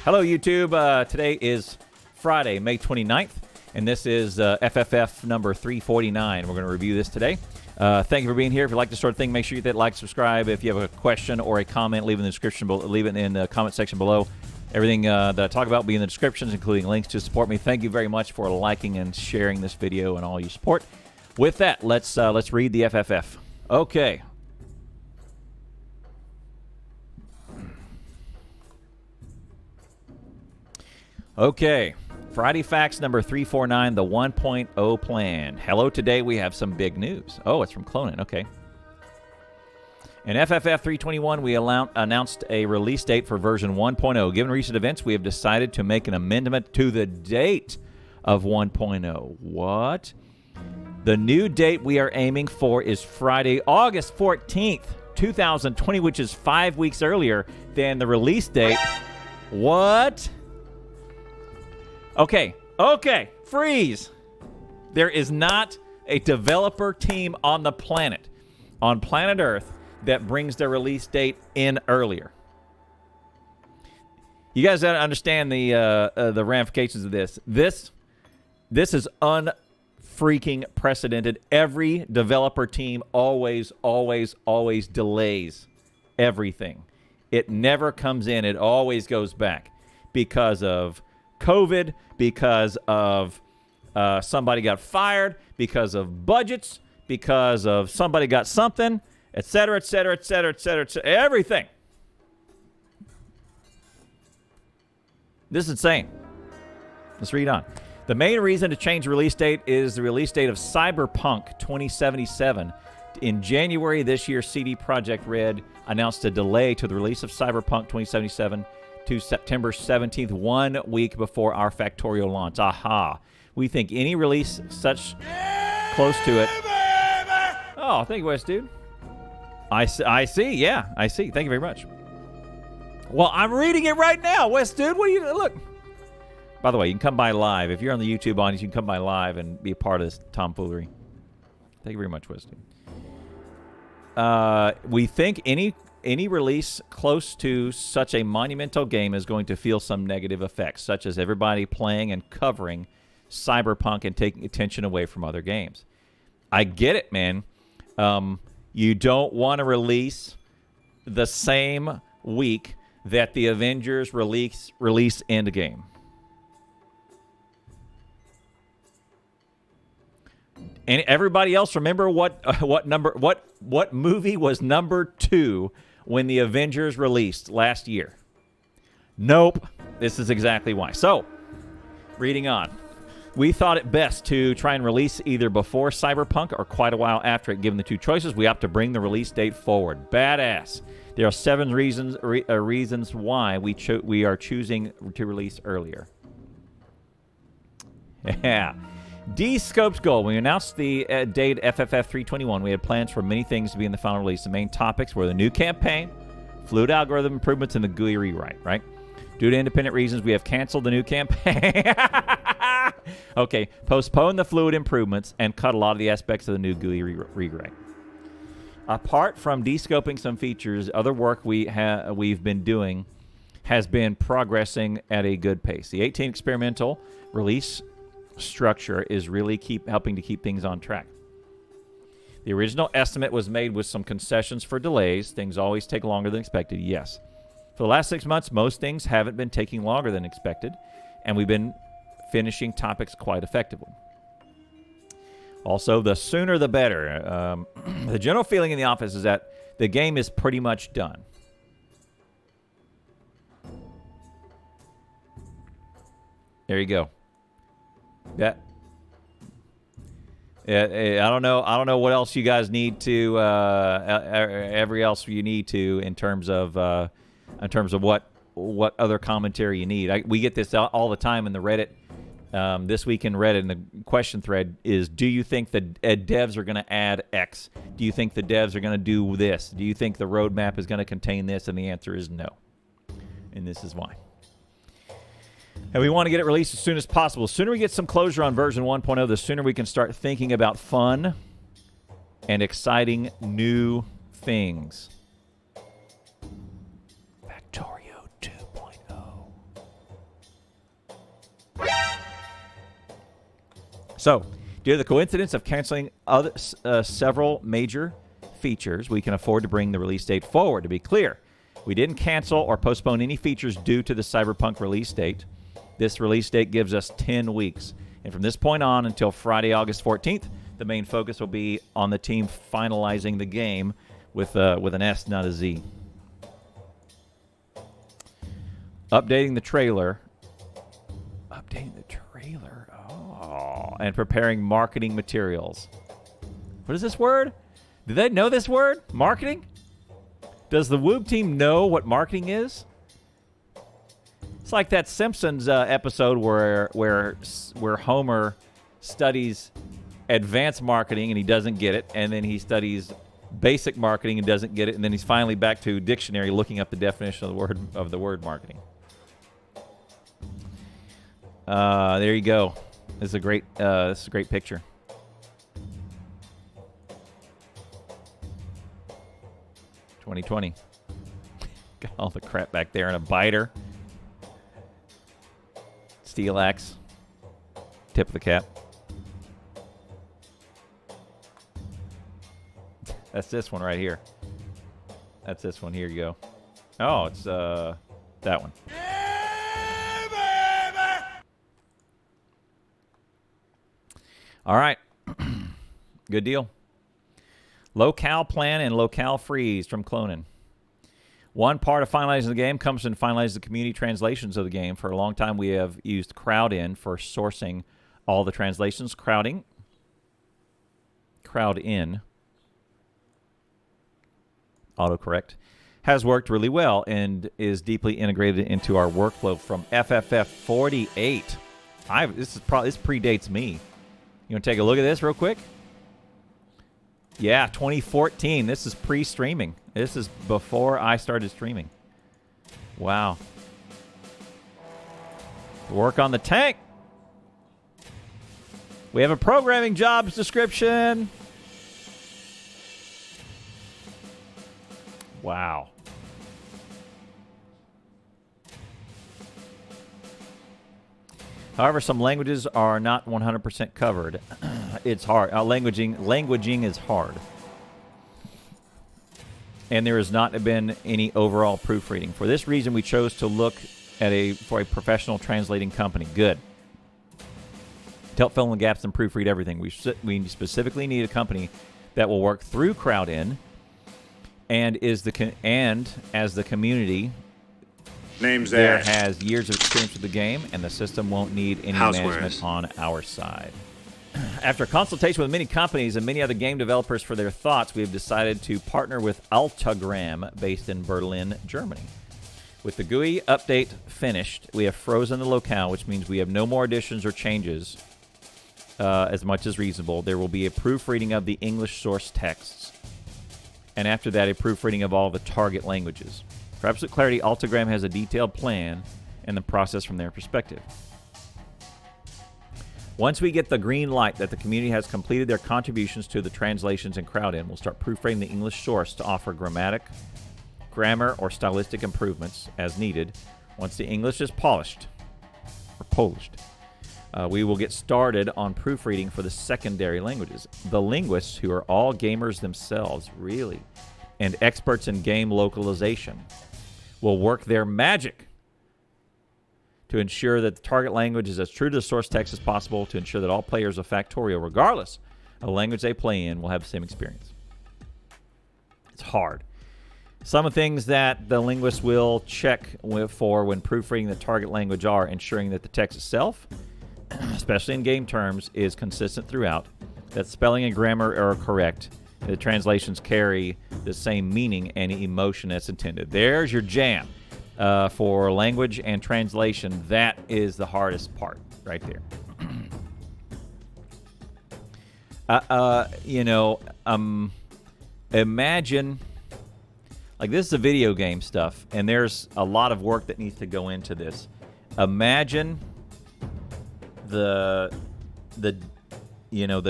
Hello, YouTube. Today is Friday, May 29th, and this is FFF number 349. We're going to review this today. Thank you for being here. If you like this sort of thing, make sure you hit that like, subscribe. If you have a question or a comment, leave it in the description. Leave it in the comment section below. Everything that I talk about will be in the descriptions, including links to support me. Thank you very much for liking and sharing this video and all you support. With that, let's read the FFF. Okay. Okay, Friday Facts number 349, the 1.0 plan. Hello, today we have some big news. Oh, it's from Clonin, okay. In FFF 321, we announced a release date for version 1.0. Given recent events, we have decided to make an amendment to the date of 1.0. What? The new date we are aiming for is Friday, August 14th, 2020, which is 5 weeks earlier than the release date. What? Okay, freeze. There is not a developer team on the planet, on planet Earth, that brings their release date in earlier. You guys gotta understand the ramifications of this. This is unfreaking precedented. Every developer team always delays everything. It never comes in. It always goes back because of COVID, because of somebody got fired, because of budgets, because of somebody got something, etc., etc., etc., etc., everything. This is insane. Let's read on. The main reason to change the release date is the release date of Cyberpunk 2077. In January this year, CD Projekt Red announced a delay to the release of Cyberpunk 2077 to September 17th, 1 week before our Factorio launch. Aha. We think any release such close to it. Oh, thank you, West Dude. I see. Yeah, I see. Thank you very much. Well, I'm reading it right now, West Dude. What do you look? By the way, you can come by live. If you're on the YouTube audience, you can come by live and be a part of this tomfoolery. Thank you very much, West Dude. We think any release close to such a monumental game is going to feel some negative effects, such as everybody playing and covering Cyberpunk and taking attention away from other games. I get it, man. You don't want to release the same week that the Avengers release Endgame. And everybody else, remember what movie was number 2 when the Avengers released last year? Nope. This is exactly why. So, reading on. We thought it best to try and release either before Cyberpunk or quite a while after it. Given the two choices, we opt to bring the release date forward. Badass. There are 7 reasons why we are choosing to release earlier. Yeah. D-Scope's goal. When we announced the date FFF 321, we had plans for many things to be in the final release. The main topics were the new campaign, fluid algorithm improvements, and the GUI rewrite, right? Due to independent reasons, we have canceled the new campaign. Okay, postpone the fluid improvements and cut a lot of the aspects of the new GUI rewrite. Apart from de-scoping some features, other work we've been doing has been progressing at a good pace. The 18 experimental release structure is really helping to keep things on track. The original estimate was made with some concessions for delays. Things always take longer than expected, yes. For the last 6 months, most things haven't been taking longer than expected, and we've been finishing topics quite effectively. Also, the sooner the better. The general feeling in the office is that the game is pretty much done. There you go. I don't know what else you guys need to every else you need to in terms of what other commentary you need. We get this all the time in the Reddit. This week in Reddit, in the question thread is, do you think the devs are going to add X? Do you think the devs are going to do this? Do you think the roadmap is going to contain this? And the answer is no. And this is why. And we want to get it released as soon as possible. The sooner we get some closure on version 1.0, the sooner we can start thinking about fun and exciting new things. Factorio 2.0. So, due to the coincidence of canceling several major features, we can afford to bring the release date forward. To be clear, we didn't cancel or postpone any features due to the Cyberpunk release date. This release date gives us 10 weeks. And from this point on until Friday, August 14th, the main focus will be on the team finalizing the game with an S, not a Z. Updating the trailer. Oh, and preparing marketing materials. What is this word? Do they know this word? Marketing? Does the Woob team know what marketing is? It's like that Simpsons episode where Homer studies advanced marketing and he doesn't get it, and then he studies basic marketing and doesn't get it, and then he's finally back to dictionary looking up the definition of the word marketing. There you go. This is a great picture. $2020. Got all the crap back there in a biter. Steel axe. Tip of the cap. That's this one right here. That's this one. Here you go. Oh, it's that one. All right. Good deal. Locale plan and locale freeze from cloning. One part of finalizing the game comes from finalizing the community translations of the game. For a long time, we have used Crowd-In for sourcing all the translations. Crowd-In autocorrect has worked really well and is deeply integrated into our workflow from FFF 48. This predates me. You want to take a look at this real quick? Yeah, 2014. This is pre-streaming. This is before I started streaming. Wow. Work on the tank. We have a programming jobs description. Wow. However, some languages are not 100% covered. It's hard. Languaging is hard. And there has not been any overall proofreading. For this reason, we chose to look at for a professional translating company. Good. To help fill in the gaps and proofread everything, we specifically need a company that will work through Crowd-In and as the community Name's Ash has years of experience with the game, and the system won't need any management on our side. After consultation with many companies and many other game developers for their thoughts, we have decided to partner with Altagram, based in Berlin, Germany. With the GUI update finished, we have frozen the locale, which means we have no more additions or changes as much as reasonable. There will be a proofreading of the English source texts, and after that, a proofreading of all the target languages. For absolute clarity, Altagram has a detailed plan and the process from their perspective. Once we get the green light that the community has completed their contributions to the translations and Crowd-In, we'll start proofreading the English source to offer grammar, or stylistic improvements as needed. Once the English is polished, we will get started on proofreading for the secondary languages. The linguists, who are all gamers themselves, really, and experts in game localization, will work their magic to ensure that the target language is as true to the source text as possible, to ensure that all players of Factorio, regardless of the language they play in, will have the same experience. It's hard. Some of the things that the linguists will check for when proofreading the target language are ensuring that the text itself, especially in game terms, is consistent throughout, that spelling and grammar are correct, the translations carry the same meaning and emotion that's intended. There's your jam. For language and translation, that is the hardest part right there. Imagine, like, this is a video game stuff, and there's a lot of work that needs to go into this. Imagine the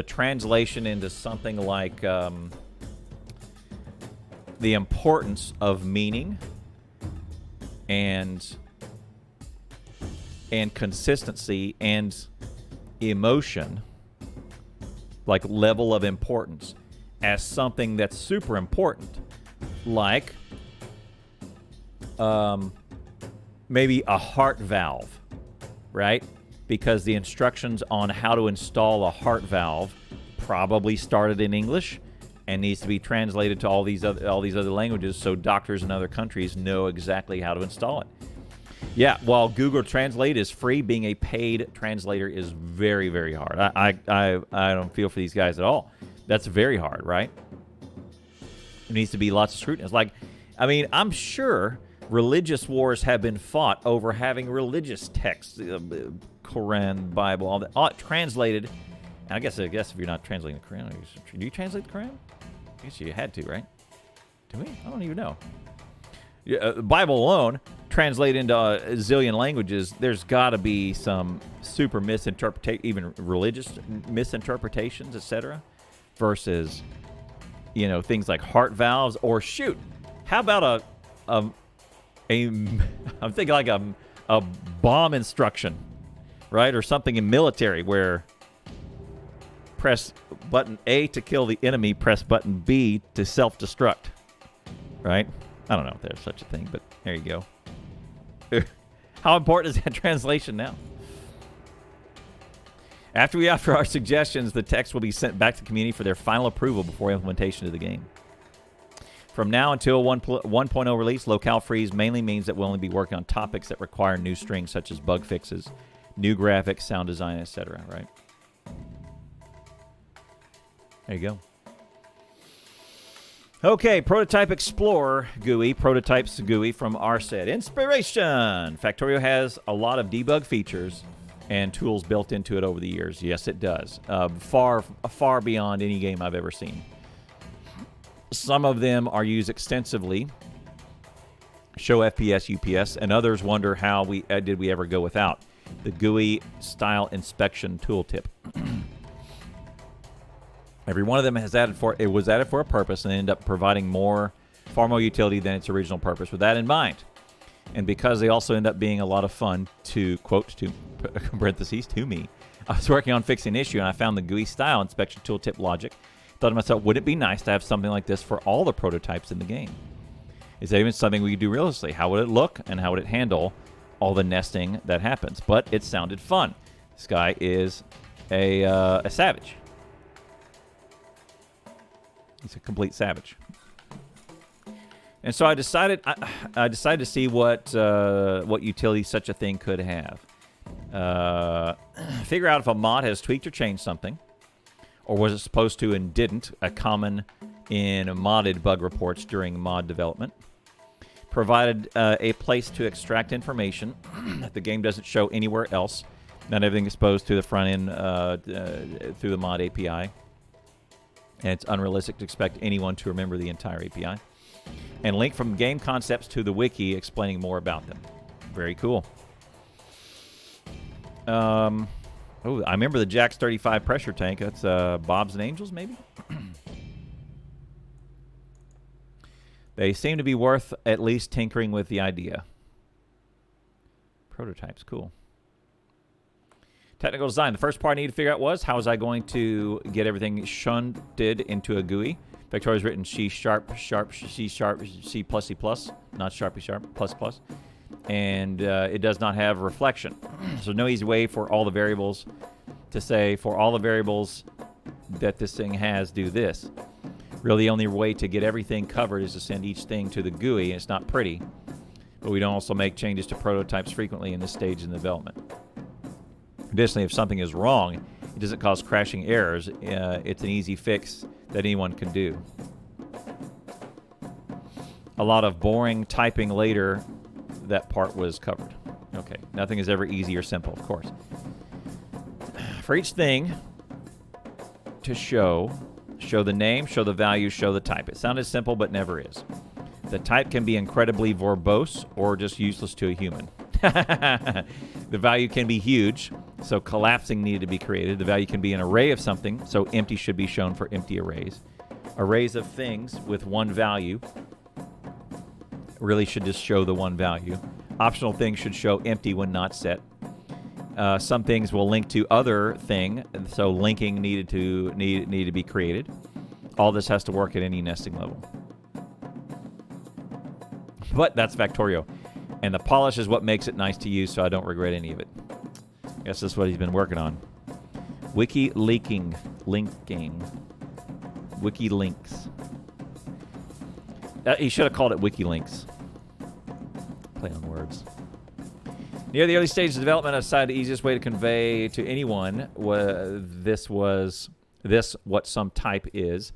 translation into something like the importance of meaning and consistency and emotion like level of importance, as something that's super important, like maybe a heart valve, right? Because the instructions on how to install a heart valve probably started in English and needs to be translated to all these other languages, so doctors in other countries know exactly how to install it. Yeah, while Google Translate is free, being a paid translator is very, very hard. I don't feel for these guys at all. That's very hard, right? There needs to be lots of scrutiny. It's like, I mean, I'm sure religious wars have been fought over having religious texts, Quran, Bible, all that, all translated. And I guess if you're not translating the Quran, do you translate the Quran? I guess you had to, right? Do we? I don't even know. The Bible alone, translated into a zillion languages, there's got to be some super misinterpretation, even religious misinterpretations, etc. Versus, things like heart valves, or shoot, how about I'm thinking like a bomb instruction, right? Or something in military where press button A to kill the enemy, press button B to self-destruct, right? I don't know if there's such a thing, but there you go. How important is that translation now? After we offer our suggestions, the text will be sent back to the community for their final approval before implementation of the game. From now until 1.0 release, Locale freeze mainly means that we'll only be working on topics that require new strings, such as bug fixes, new graphics, sound design, etc., right? There you go. Okay, Prototype Explorer GUI, Prototypes GUI from RSED. Inspiration! Factorio has a lot of debug features and tools built into it over the years. Yes, it does. Far beyond any game I've ever seen. Some of them are used extensively, show FPS, UPS, and others wonder how did we ever go without the GUI style inspection tooltip. Every one of them was added for a purpose and ended up providing far more utility than its original purpose with that in mind. And because they also end up being a lot of fun to parentheses to me, I was working on fixing an issue and I found the GUI style inspection tooltip logic. Thought to myself, would it be nice to have something like this for all the prototypes in the game? Is that even something we could do realistically? How would it look and how would it handle all the nesting that happens? But it sounded fun. This guy is a savage. He's a complete savage. And so I decided to see what utility such a thing could have. Figure out if a mod has tweaked or changed something, or was it supposed to and didn't, a common in modded bug reports during mod development. Provided a place to extract information that the game doesn't show anywhere else. Not everything exposed to the front end through the mod API. And it's unrealistic to expect anyone to remember the entire API. And link from game concepts to the wiki explaining more about them. Very cool. I remember the Jax 35 pressure tank. That's Bob's and Angels, maybe? They seem to be worth at least tinkering with the idea. Prototypes, cool. Technical design. The first part I needed to figure out was, how was I going to get everything shunted into a GUI? Factorio's written C#, C++, not Sharpie++. And it does not have reflection. So no easy way for all the variables to say, for all the variables that this thing has, do this. Really, the only way to get everything covered is to send each thing to the GUI, and it's not pretty. But we don't also make changes to prototypes frequently in this stage in development. Additionally, if something is wrong, it doesn't cause crashing errors. It's an easy fix that anyone can do. A lot of boring typing later, that part was covered. Okay, nothing is ever easy or simple, of course. For each thing to show the name, show the value, show the type. It sounded simple, but never is. The type can be incredibly verbose or just useless to a human. The value can be huge, so collapsing needed to be created. The value can be an array of something, so empty should be shown for empty arrays. Arrays of things with one value really should just show the one value. Optional things should show empty when not set. Some things will link to other thing, so linking need to be created. All this has to work at any nesting level. But that's Factorio. And the polish is what makes it nice to use, so I don't regret any of it. I guess that's what he's been working on. Wiki linking. Wiki links. He should have called it Wiki links. Play on words. Near the early stages of development, I decided the easiest way to convey to anyone what some type is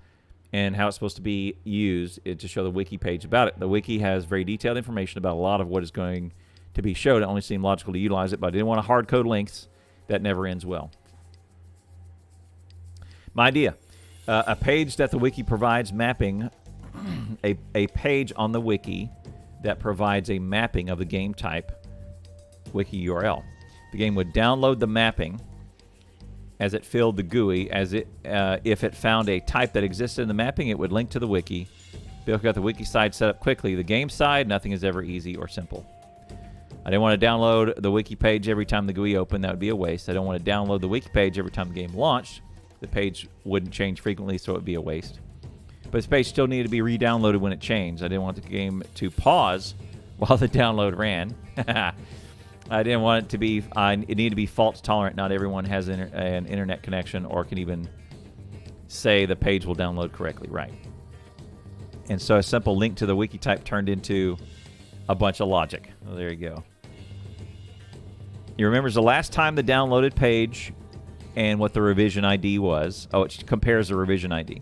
and how it's supposed to be used to show the wiki page about it. The wiki has very detailed information about a lot of what is going to be showed. It only seemed logical to utilize it, but I didn't want to hard code links. That never ends well. My idea. A page that the wiki provides mapping, a page on the wiki that provides a mapping of the game type wiki URL. The game would download the mapping as it filled the GUI. If it found a type that existed in the mapping, it would link to the wiki. Bill got the wiki side set up quickly. The game side, nothing is ever easy or simple. I didn't want to download the wiki page every time the GUI opened. That would be a waste. I don't want to download the wiki page every time the game launched. The page wouldn't change frequently, so it would be a waste. But this page still needed to be re-downloaded when it changed. I didn't want the game to pause while the download ran. I didn't want it to be, it needed to be fault tolerant. Not everyone has an internet connection or can even say the page will download correctly, right? And so a simple link to the wiki type turned into a bunch of logic. Well, there you go. You remember the last time the downloaded page and what the revision ID was. Oh, it compares the revision ID.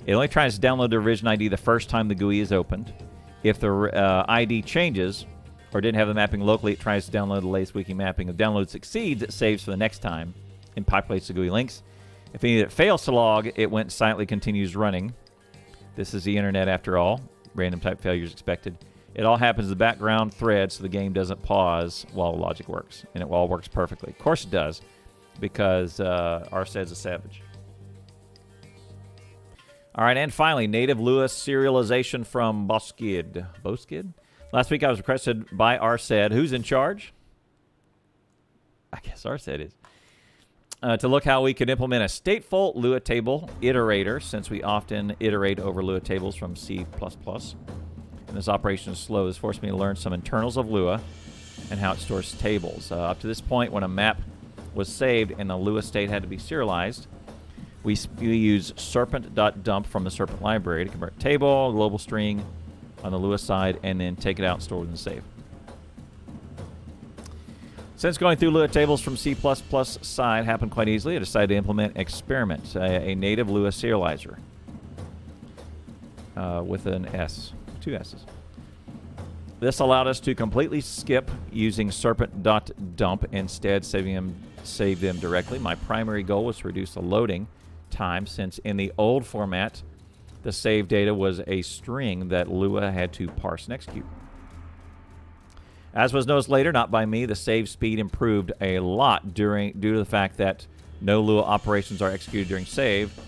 It only tries to download the revision ID the first time the GUI is opened. If the ID changes or didn't have the mapping locally, it tries to download the latest wiki mapping. If download succeeds, it saves for the next time and populates the GUI links. If any of it fails to log, it went silently continues running. This is the internet after all. Random type failures expected. It all happens in the background thread so the game doesn't pause while the logic works. And it all works perfectly. Of course it does, because Arsed's a savage. All right, and finally, native Lua serialization from Boskid. Boskid? Last week I was requested by Arsed. Who's in charge? I guess Arsed is. To look how we could implement a stateful Lua table iterator, since we often iterate over Lua tables from C++. And this operation is slow. This forced me to learn some internals of Lua and how it stores tables. Up to this point, when a map was saved and the Lua state had to be serialized, we use serpent.dump from the serpent library to convert table, global string on the Lua side, and then take it out and store it in the save. Since going through Lua tables from C++ side happened quite easily, I decided to implement Experiment, a native Lua serializer with an S, 2 S's. This allowed us to completely skip using serpent.dump, instead save them directly. My primary goal was to reduce the loading time, since in the old format, the save data was a string that Lua had to parse and execute. As was noticed later, not by me, the save speed improved a lot due to the fact that no Lua operations are executed during save,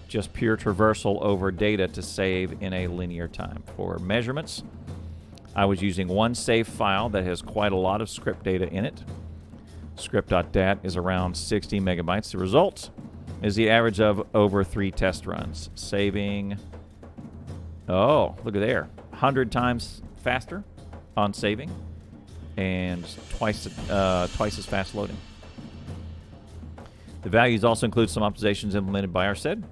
just pure traversal over data to save in a linear time. For measurements, I was using one save file that has quite a lot of script data in it. Script.dat is around 60 megabytes. The result is the average of over 3 test runs. Saving, oh, look at there, 100 times faster on saving and twice as fast loading. The values also include some optimizations implemented by Arsed.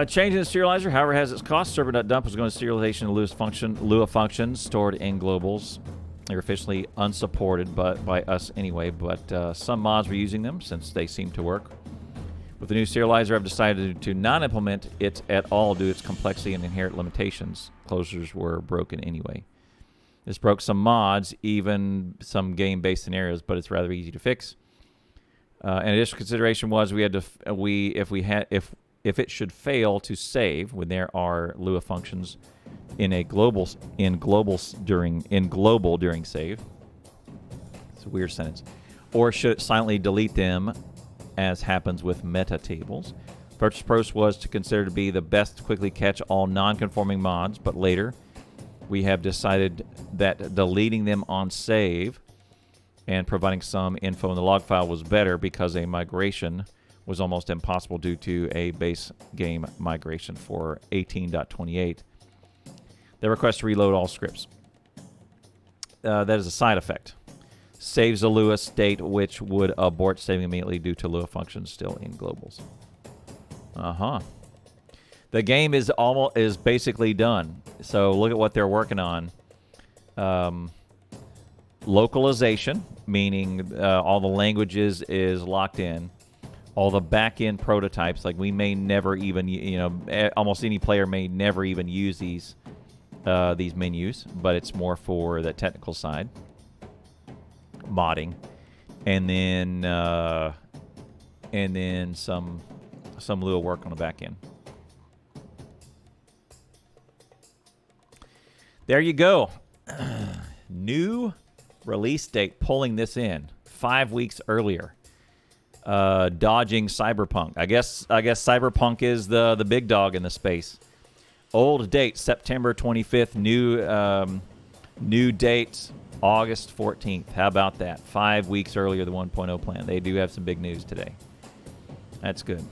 Changing the serializer, however, has its cost. Server.dump is going to serialization of Lua functions stored in globals. They're officially unsupported by us anyway, but some mods were using them since they seem to work. With the new serializer, I've decided to not implement it at all due to its complexity and inherent limitations. Closures were broken anyway. This broke some mods, even some game-based scenarios, but it's rather easy to fix. An additional consideration was we had to if it should fail to save when there are Lua functions in global during save. It's a weird sentence. Or should it silently delete them, as happens with meta tables. First approach was to consider to be the best to quickly catch all non-conforming mods, but later we have decided that deleting them on save and providing some info in the log file was better because a migration was almost impossible due to a base game migration for 18.28. They request to reload all scripts. That is a side effect. Saves a Lua state, which would abort saving immediately due to Lua functions still in globals. The game is basically done. So look at what they're working on. Localization, meaning all the languages is locked in. All the back-end prototypes, like we may never even, almost any player may never even use these menus, but it's more for the technical side. Modding, and then some Lua work on the back end. There you go. New release date, pulling this in 5 weeks earlier. Dodging Cyberpunk. I guess Cyberpunk is the big dog in the space. Old date September 25th. New date August 14th. How about that? 5 weeks earlier, the 1.0 plan. They do have some big news today. That's good.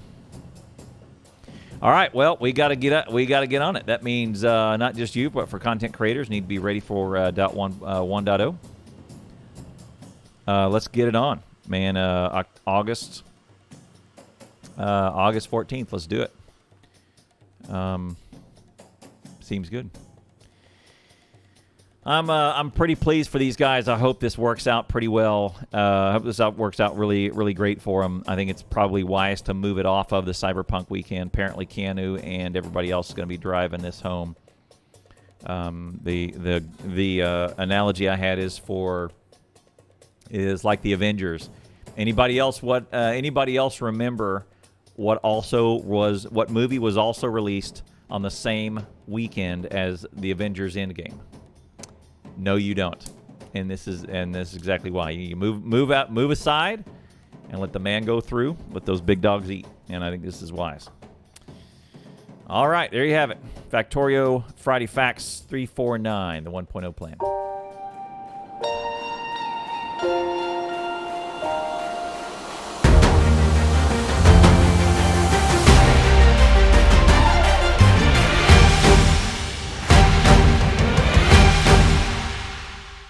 All right, well, we got to get on it. That means not just you, but for content creators, need to be ready for 1.0. Let's get it on, man. August 14th. Let's do it. Seems good. I'm pretty pleased for these guys. I hope this works out pretty well. I hope this works out really, really great for them. I think it's probably wise to move it off of the Cyberpunk weekend. Apparently, Keanu and everybody else is going to be driving this home. The analogy I had is like the Avengers. Anybody else remember what movie was also released on the same weekend as the Avengers Endgame? No, you don't. And this is exactly why. You move aside and let the man go through. Let those big dogs eat. And I think this is wise. All right, there you have it. Factorio Friday Facts 349, the 1.0 plan.